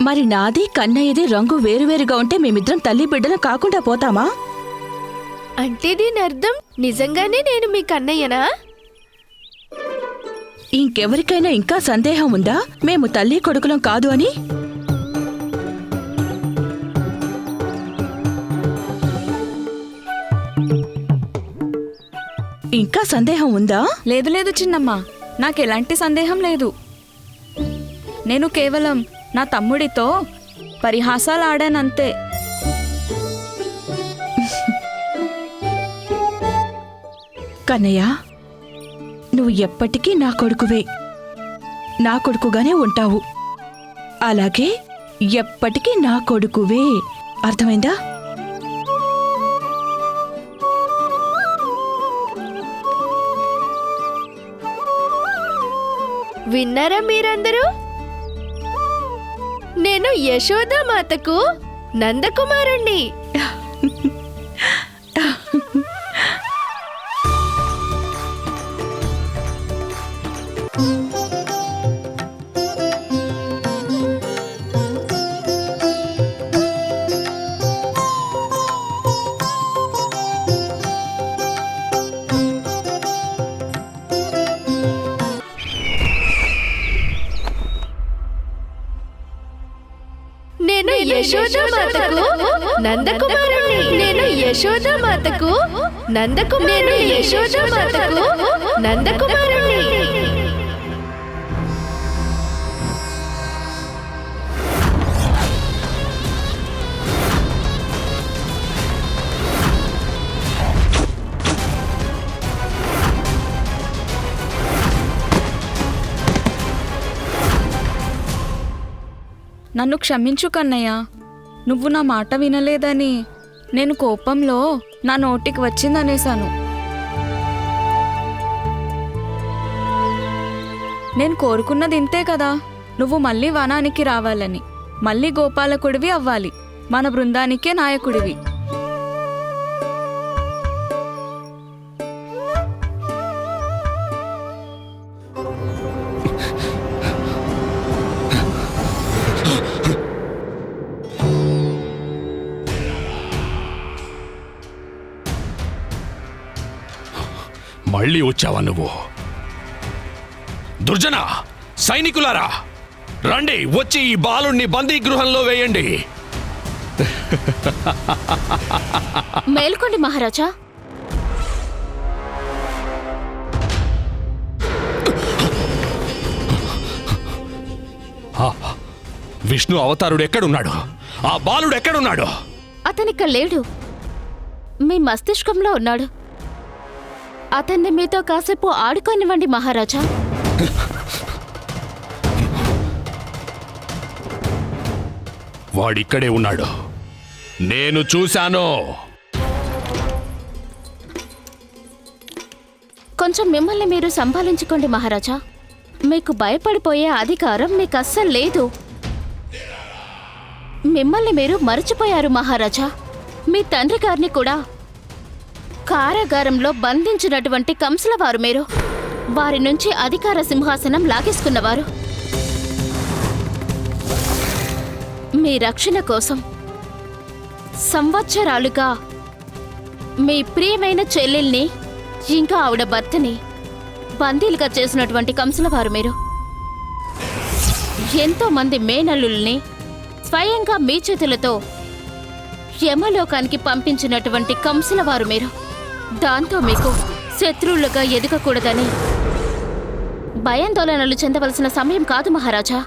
మరి నాది కన్నయ్యది రంగు వేరువేరుగా ఉంటే మేమిద్దరం తల్లి బిడ్డలం కాకుండా పోతామా? అంటే దీని అర్థం నిజంగానే నేను మీ కన్నయ్యనా? ఇంకెవరికైనా ఇంకా సందేహం ఉందా మేము తల్లి కొడుకులం కాదు అని? ఇంకా సందేహం ఉందా? లేదు లేదు చిన్నమ్మ, నాకెలాంటి సందేహం లేదు. నేను కేవలం నా తమ్ముడితో పరిహాసాలు ఆడానంతే. కన్నయ్య, నువ్వు ఎప్పటికీ నా కొడుకువే, నా కొడుకుగానే ఉంటావు. అలాగే ఎప్పటికీ నా కొడుకువే. అర్థమైందా? విన్నారా మీరందరూ? నేను యశోదామాతకు నందకుమారుణ్ణి. నేను యశోదామాతకు నందకుమారుణ్ణి. నేను యశోదామాతకు నందకుమారుణ్ణి. నన్ను క్షమించు కన్నయ్య. నువ్వు నా మాట వినలేదని నేను కోపంలో నా నోటికి వచ్చిందనేశాను. నేను కోరుకున్నది ఇంతే కదా, నువ్వు మళ్ళీ వనానికి రావాలని, మళ్ళీ గోపాలకుడివి అవ్వాలి, మన బృందానికే నాయకుడివి. మళ్ళీ వచ్చావా నువ్వు? దుర్జన సైనికులారా, రండి, వచ్చి ఈ బాలుణ్ణి బందీ గృహంలో వేయండి. మేల్కోండి మహారాజా. విష్ణు అవతారుడు ఎక్కడున్నాడు? ఆ బాలుడు ఎక్కడున్నాడు? అతనిక్కడ లేడు, మీ మస్తిష్కంలో ఉన్నాడు. అతన్ని మీతో కాసేపు ఆడుకోనివ్వండి మహారాజా. వాడిక్కడే ఉన్నాడు, నేను చూశాను. కొంచెం మిమ్మల్ని మీరు సంభాలించుకోండి మహారాజా. మీకు భయపడిపోయే అధికారం మీకు అస్సలు లేదు. మిమ్మల్ని మీరు మరచిపోయారు మహారాజా. మీ తండ్రి గారిని కూడా కారాగారంలో బంధించినటువంటి కంసులవారు మీరు. వారి నుంచి అధికార సింహాసనం లాగేసుకున్నవారు. మీ రక్షణ కోసం సంవత్సరాలుగా మీ ప్రియమైన చెల్లెల్ని ఇంకా ఆవిడ భర్తని బందీలుగా చేసినటువంటి కంసులవారు మీరు. ఎంతో మంది మేనల్లుల్ని స్వయంగా మీ చేతులతో యమలోకానికి పంపించినటువంటి కంసులవారు మీరు. దాంతో మీకు శత్రువులుగా ఎదగకూడదని భయాందోళనలు చెందవలసిన సమయం కాదు మహారాజా.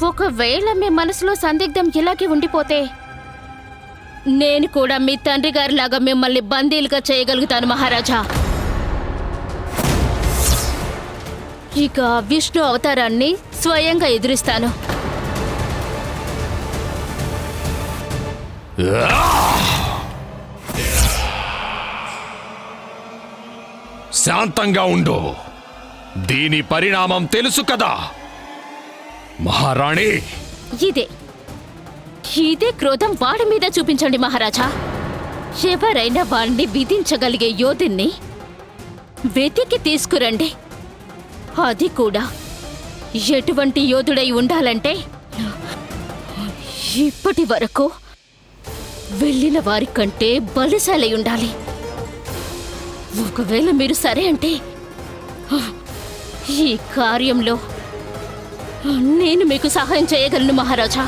ఒకవేళ మీ మనసులో సందిగ్ధం ఇలాగే ఉండిపోతే నేను కూడా మీ తండ్రి గారిలాగా మిమ్మల్ని బందీలుగా చేయగలుగుతాను మహారాజా. ఇక విష్ణు అవతారాన్ని స్వయంగా ఎదురిస్తాను. శాంతంగా ఉండు. దీని పరిణామం తెలుసు కదా మహారాణి. ఇదే క్రోధం వాడి మీద చూపించండి మహారాజా. ఎవరైనా వాణ్ణి విధించగలిగే యోధుణ్ణి వెతికి తీసుకురండి. అది కూడా ఎటువంటి యోధుడై ఉండాలంటే ఇప్పటి వరకు వెళ్ళిన వారి కంటే బలిశాలై ఉండాలి. ఒకవేళ మీరు సరే అంటే ఈ కార్యంలో నేను మీకు సహాయం చేయగలను మహారాజా.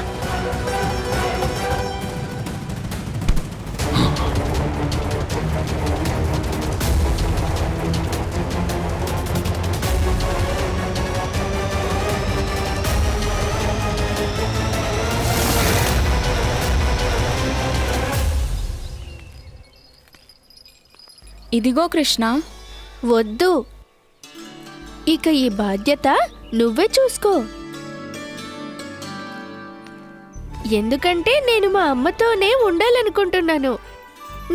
ఇదిగో కృష్ణ. వద్దు, ఇక ఈ బాధ్యత నువ్వే చూసుకో. ఎందుకంటే నేను మా అమ్మతోనే ఉండాలనుకుంటున్నాను.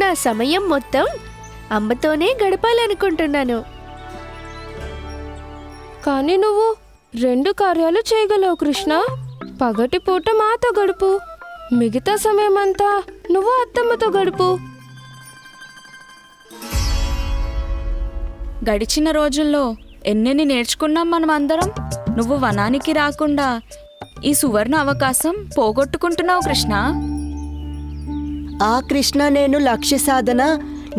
నా సమయం మొత్తం అమ్మతోనే గడపాలనుకుంటున్నాను. కానీ నువ్వు 2 కార్యాలు చేయగలవు కృష్ణ. పగటిపూట మాతో గడుపు, మిగతా సమయమంతా నువ్వు అత్తమ్మతో గడుపు. గడిచిన రోజుల్లో ఎన్నెన్ని నేర్చుకున్నాం మనం అందరం. నువ్వు వనానికి రాకుండా ఈ సువర్ణ అవకాశం పోగొట్టుకుంటున్నావు కృష్ణ. ఆ కృష్ణ, నేను లక్ష్య సాధన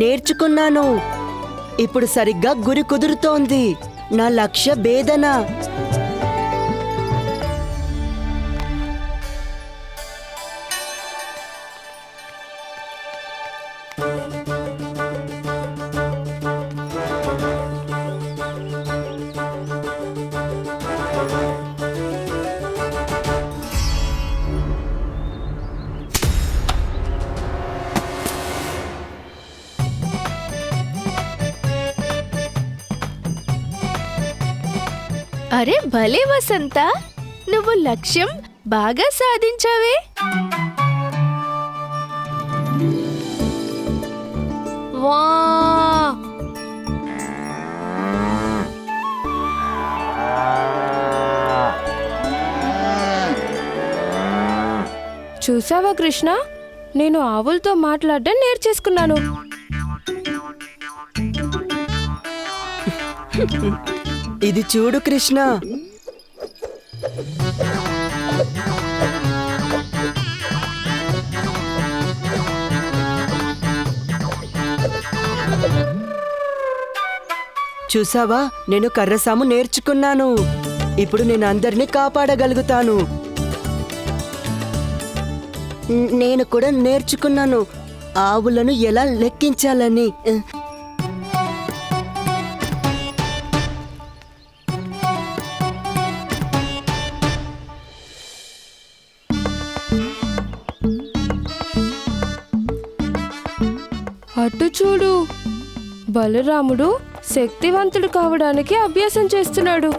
నేర్చుకున్నాను. ఇప్పుడు సరిగ్గా గురి కుదురుతోంది. నా లక్ష్య భేదన. అరే భలే వసంత, నువ్వు లక్ష్యం బాగా సాధించావే. వా చూసావా కృష్ణ, నేను ఆవులతో మాట్లాడడం నేర్చేసుకున్నాను. ఇది చూడు కృష్ణ. చూసావా, నేను కర్రసాము నేర్చుకున్నాను. ఇప్పుడు నేను అందరినీ కాపాడగలుగుతాను. నేను కూడా నేర్చుకున్నాను ఆవులను ఎలా లెక్కించాలని. అటు చూడు, బలరాముడు శక్తివంతుడు కావడానికి అభ్యాసం చేస్తున్నాడు.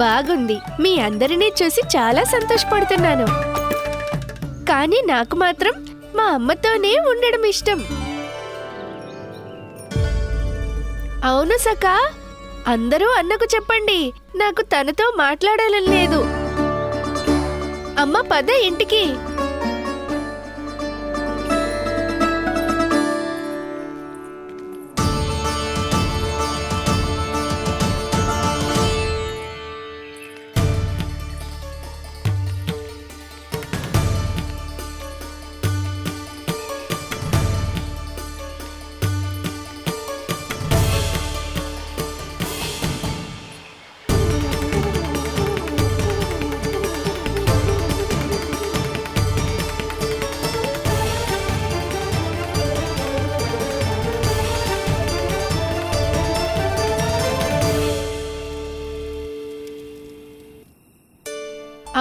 బాగుంది, మీ అందరినీ చూసి చాలా సంతోషపడుతున్నాను. కానీ నాకు మాత్రం మా అమ్మతోనే ఉండడం ఇష్టం. అవును సఖా, అందరూ అన్నకు చెప్పండి, నాకు తనతో మాట్లాడాలని లేదు. అమ్మ పద ఇంటికి.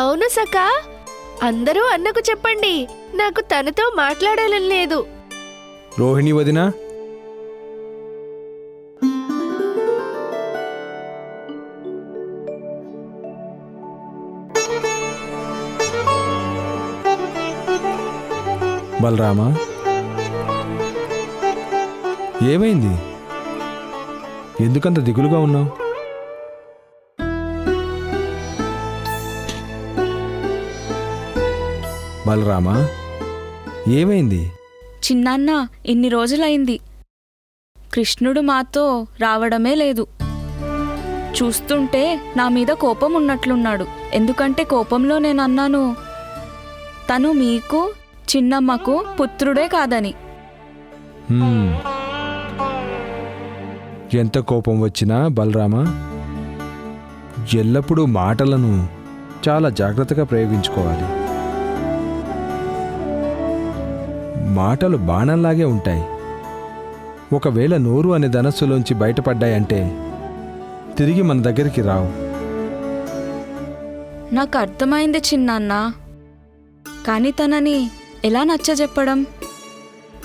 అవును సఖా, అందరూ అన్నకు చెప్పండి, నాకు తనతో మాట్లాడాలని లేదు. రోహిణి వదినా, బలరామా, ఏమైంది? ఎందుకంత దిగులుగా ఉన్నావు? బలరామా, ఏమైంది? చిన్నాన్న, ఇన్ని రోజులైంది. కృష్ణుడు మాతో రావడమే లేదు. చూస్తుంటే నా మీద కోపం ఉన్నట్లున్నాడు. ఎందుకంటే కోపంలో నేను అన్నాను, తను మీకు చిన్నమ్మకు పుత్రుడే కాదని. హ్మ్. ఎంత కోపం వచ్చినా బలరామా, ఎల్లప్పుడూ మాటలను చాలా జాగ్రత్తగా ప్రయోగించుకోవాలి. మాటలు బాణంలాగే ఉంటాయి. ఒకవేళ నోరు అనే ధనస్సులోంచి బయటపడ్డాయంటే తిరిగి మన దగ్గరికి రావు. నాకు అర్థమైంది చిన్నాన్న. కానీ తనని ఎలా నచ్చజెప్పడం?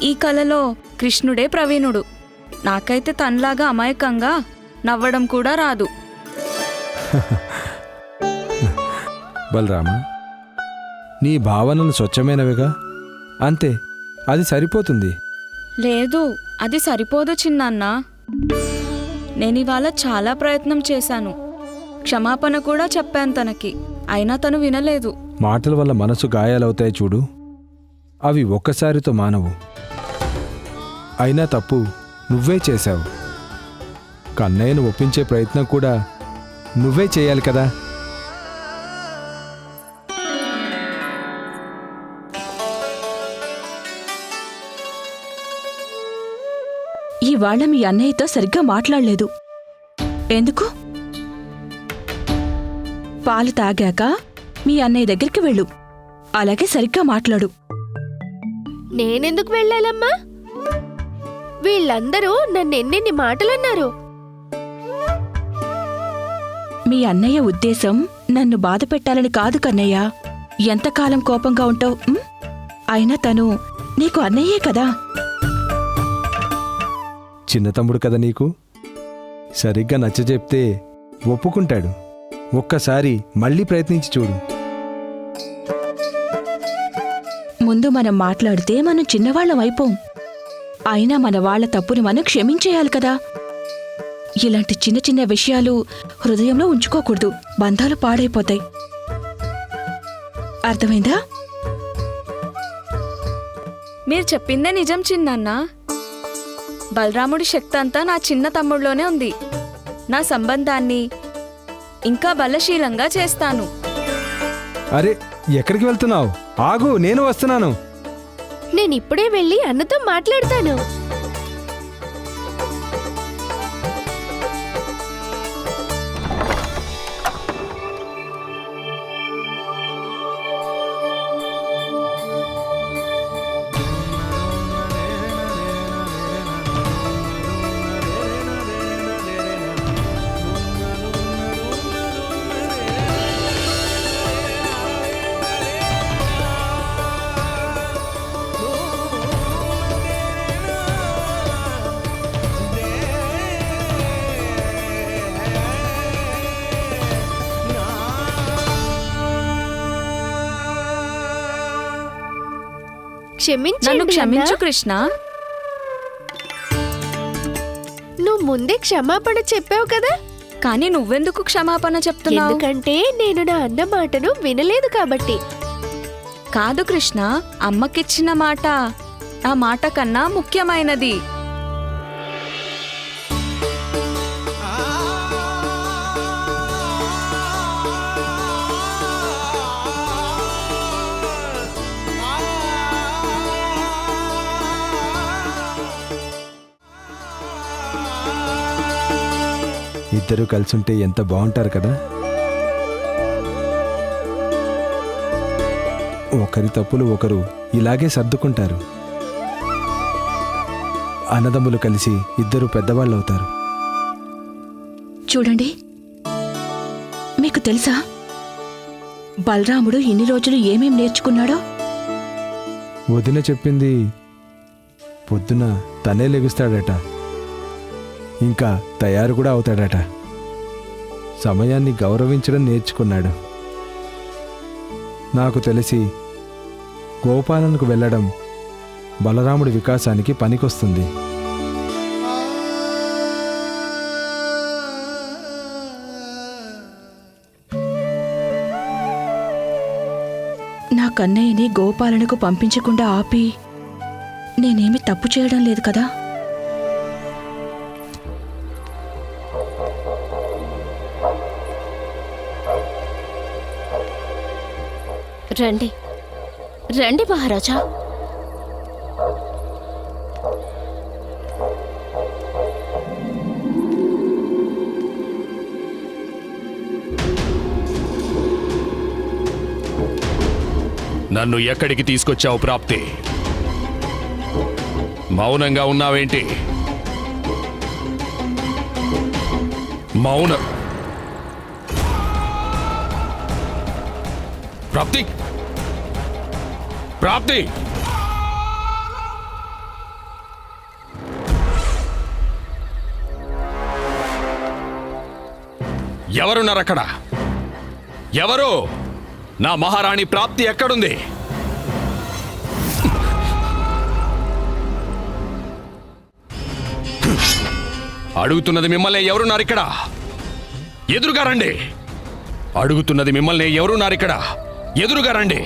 ఈ కలలో కృష్ణుడే ప్రవీణుడు. నాకైతే తనలాగా అమాయకంగా నవ్వడం కూడా రాదు. బలరామా, నీ భావనలు స్వచ్ఛమైనవిగా, అంతే, అది సరిపోతుంది. లేదు, అది సరిపోదు చిన్నాన్న. నేనివాళ చాలా ప్రయత్నం చేశాను. క్షమాపణ కూడా చెప్పాను తనకి. అయినా తను వినలేదు. మాటల వల్ల మనసు గాయాలవుతాయి చూడు, అవి ఒక్కసారితో మానవు. అయినా తప్పు నువ్వే చేశావు. కన్నయ్యను ఒప్పించే ప్రయత్నం కూడా నువ్వే చేయాలి కదా. ఇవాళ మీ అన్నయ్యతో సరిగ్గా మాట్లాడలేదు. ఎందుకు? పాలు తాగాక మీ అన్నయ్య దగ్గరికి వెళ్ళు. అలాగే సరిగ్గా మాట్లాడు. నేనెందుకు వెళ్ళాలమ్మా? వీళ్ళందరూ నన్ను ఎన్నెన్ని మాటలన్నారు. మీ అన్నయ్య ఉద్దేశం నన్ను బాధ పెట్టాలని కాదు కన్నయ్య. ఎంతకాలం కోపంగా ఉంటావు? అయినా తను నీకు అన్నయ్యే కదా. చిన్న తమ్ముడు కదా నీకు. సరిగ్గా నచ్చజెప్తే ఒప్పుకుంటాడు. ఒక్కసారి మళ్ళీ ప్రయత్నించి చూడు. ముందు మనం మాట్లాడితే మనం చిన్నవాళ్ళం అయిపోం. అయినా మన వాళ్ళ తప్పుని మనం క్షమించేయాలి కదా. ఇలాంటి చిన్న చిన్న విషయాలు హృదయంలో ఉంచుకోకూడదు. బంధాలు పాడైపోతాయి. అర్థమైందా? మీరు చెప్పిందే నిజం చిన్నాన్న. బలరాముడి శక్తి అంతా నా చిన్న తమ్ముడిలోనే ఉంది. నా సంబంధాన్ని ఇంకా బలశీలంగా చేస్తాను. అరే, ఎక్కడికి వెళ్తున్నావు? ఆగు, నేను వస్తున్నాను. నేనిప్పుడే వెళ్ళి అన్నతో మాట్లాడతాను. నన్ను క్షమించండి క్షమించు అన్నా. కృష్ణ. నువ్వు ముందే క్షమాపణ చెప్పావు కదా. కానీ నువ్వెందుకు క్షమాపణ చెప్తున్నావు? ఎందుకంటే నేను నా అన్న మాటను వినలేదు కాబట్టి. కాదు కృష్ణ, అమ్మకిచ్చిన మాట ఆ మాట కన్నా ముఖ్యమైనది. ఇద్దరూ కలిసుంటే ఎంత బాగుంటారు కదా. ఒకరి తప్పులు ఒకరు ఇలాగే సర్దుకుంటారు. అన్నదమ్ములు కలిసి ఇద్దరు పెద్దవాళ్ళు అవుతారు. చూడండి, మీకు తెలుసా బలరాముడు ఇన్ని రోజులు ఏమేం నేర్చుకున్నాడో? వదిన చెప్పింది. పొద్దున తనే లెగుస్తాడట, ఇంకా తయారు కూడా అవుతాడట. సమయాన్ని గౌరవించడం నేర్చుకున్నాడు. నాకు తెలిసి గోపాలనకు వెళ్ళడం బలరాముడి వికాసానికి పనికొస్తుంది. నా కన్నయ్యని గోపాలనకు పంపించకుండా ఆపి నేనేమి తప్పు చేయడం లేదు కదా. రండి రండి మహారాజా. నన్ను ఎక్కడికి తీసుకొచ్చావు ప్రాప్తి? మౌనంగా ఉన్నావేంటి? మౌన ప్రాప్తి, ప్రాప్తి, ఎవరున్నారక్కడ? ఎవరు? నా మహారాణి ప్రాప్తి ఎక్కడుంది? అడుగుతున్నది మిమ్మల్ని, ఎవరున్నారిక్కడ? ఎదురుగా రండి. అడుగుతున్నది మిమ్మల్ని, ఎవరున్నారిక్కడ? ఎదురుగా రండి.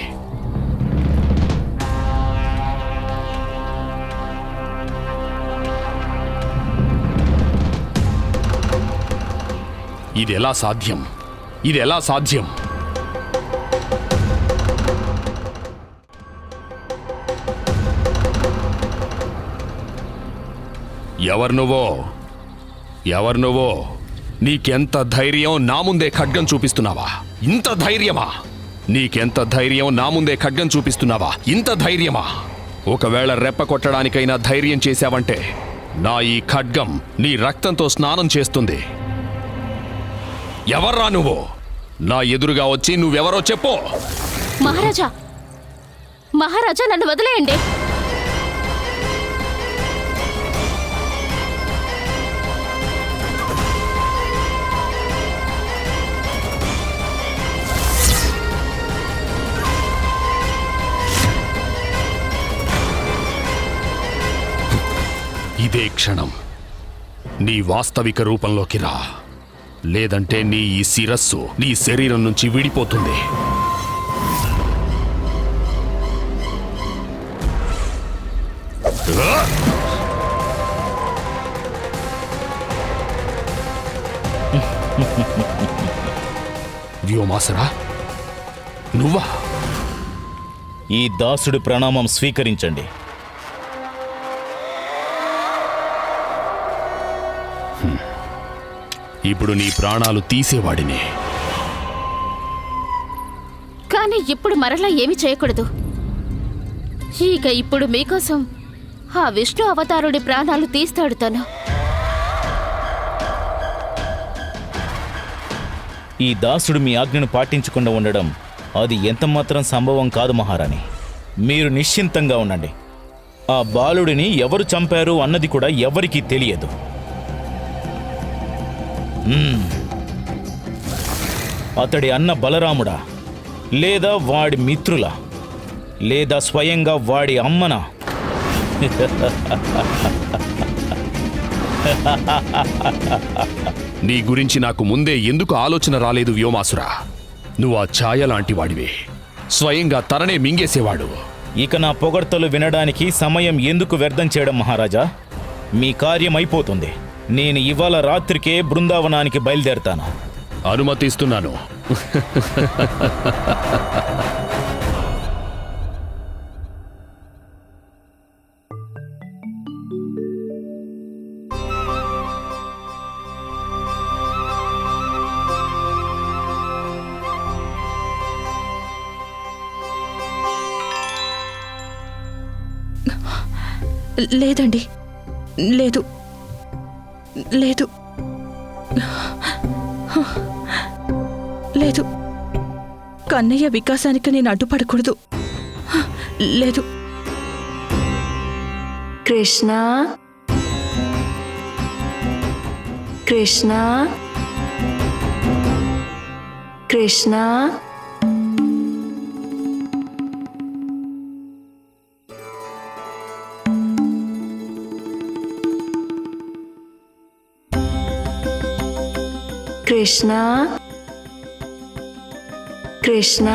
ఇది ఎలా సాధ్యం? ఇది ఎలా సాధ్యం? ఎవరు నువ్వో? ఎవరు నువ్వో? నీకెంత ధైర్యం నా ముందే ఖడ్గం చూపిస్తున్నావా? ఇంత ధైర్యమా? నీకెంత ధైర్యం నా ముందే ఖడ్గం చూపిస్తున్నావా? ఇంత ధైర్యమా? ఒకవేళ రెప్ప కొట్టడానికైనా ధైర్యం చేశావంటే నా ఈ ఖడ్గం నీ రక్తంతో స్నానం చేస్తుంది. ఎవర్రా నువ్వు? నా ఎదురుగా వచ్చి నువ్వెవరో చెప్పు. మహారాజా, మహారాజా నన్ను వదిలేయండి. ఇదే క్షణం నీ వాస్తవిక రూపంలోకి రా, లేదంటే నీ ఈ శిరస్సు నీ శరీరం నుంచి విడిపోతుంది. వ్యోమాసురా, నువ్వా? ఈ దాసుడి ప్రణామం స్వీకరించండి. ఇప్పుడు నీ ప్రాణాలు తీసేవాడిని. కానీ ఇప్పుడు మరలా ఏమి చేయకూడదు. ఇక ఇప్పుడు మీకోసం ఆ విష్ణు అవతారుడి ప్రాణాలు తీస్తాడు తను. ఈ దాసుడు మీ ఆజ్ఞను పాటించకుండా ఉండడం అది ఎంతమాత్రం సంభవం కాదు మహారాణి. మీరు నిశ్చింతంగా ఉండండి. ఆ బాలుడిని ఎవరు చంపారు అన్నది కూడా ఎవరికీ తెలియదు. అతడి అన్న బలరాముడా, లేదా వాడి మిత్రులా, లేదా స్వయంగా వాడి అమ్మనా? నీ గురించి నాకు ముందే ఎందుకు ఆలోచన రాలేదు వ్యోమాసురా? నువ్వు ఆ ఛాయ లాంటి వాడివి, స్వయంగా తననే మింగేసేవాడు. ఇక నా పొగడ్తలు వినడానికి సమయం ఎందుకు వ్యర్థం చేయడం మహారాజా? మీ కార్యం అయిపోతుంది. నేను ఇవాళ రాత్రికే బృందావనానికి బయలుదేరతాను. అనుమతిస్తున్నాను. లేదండి, లేదు లేదు లేదు. కన్నయ్య వికాసానికి నేను అడ్డుపడకూడదు. లేదు. కృష్ణ, కృష్ణ, కృష్ణ. కృష్ణ, కృష్ణ.